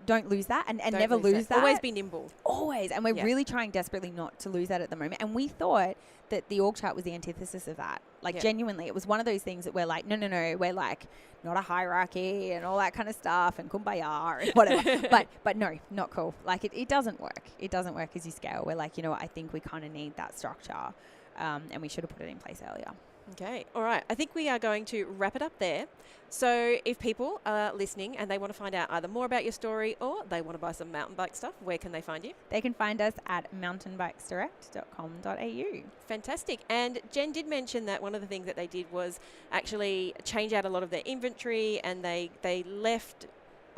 Don't lose that, and never lose that. Always be nimble. Always. And we're really trying desperately not to lose that at the moment. And we thought that the org chart was the antithesis of that. Like, genuinely, it was one of those things that we're like, no, we're like not a hierarchy and all that kind of stuff and kumbaya and whatever. but no, not cool. Like, it doesn't work. It doesn't work as you scale. We're like, you know what, I think we kind of need that structure, and we should have put it in place earlier. Okay. All right. I think we are going to wrap it up there. So if people are listening and they want to find out either more about your story or they want to buy some mountain bike stuff, where can they find you? They can find us at mountainbikesdirect.com.au. Fantastic. And Jen did mention that one of the things that they did was actually change out a lot of their inventory, and they left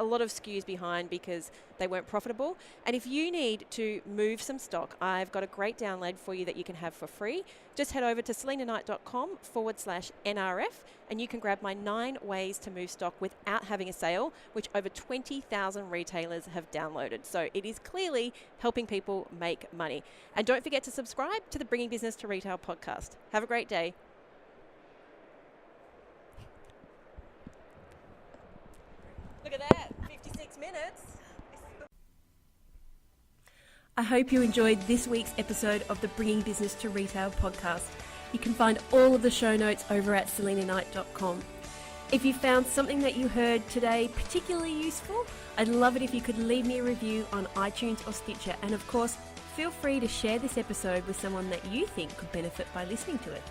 a lot of SKUs behind because they weren't profitable. And if you need to move some stock, I've got a great download for you that you can have for free. Just head over to selenaknight.com/NRF and you can grab my 9 ways to move stock without having a sale, which over 20,000 retailers have downloaded. So it is clearly helping people make money. And don't forget to subscribe to the Bringing Business to Retail podcast. Have a great day. Look at that, 56 minutes. I hope you enjoyed this week's episode of the Bringing Business to Retail podcast. You can find all of the show notes over at selenaknight.com. If you found something that you heard today particularly useful, I'd love it if you could leave me a review on iTunes or Stitcher. And of course, feel free to share this episode with someone that you think could benefit by listening to it.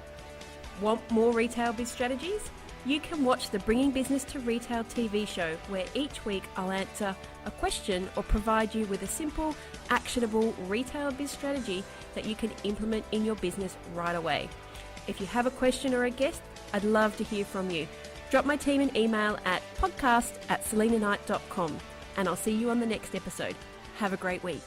Want more retail biz strategies? You can watch the Bringing Business to Retail TV show, where each week I'll answer a question or provide you with a simple, actionable retail biz strategy that you can implement in your business right away. If you have a question or a guest, I'd love to hear from you. Drop my team an email at podcast@selenaknight.com, and I'll see you on the next episode. Have a great week.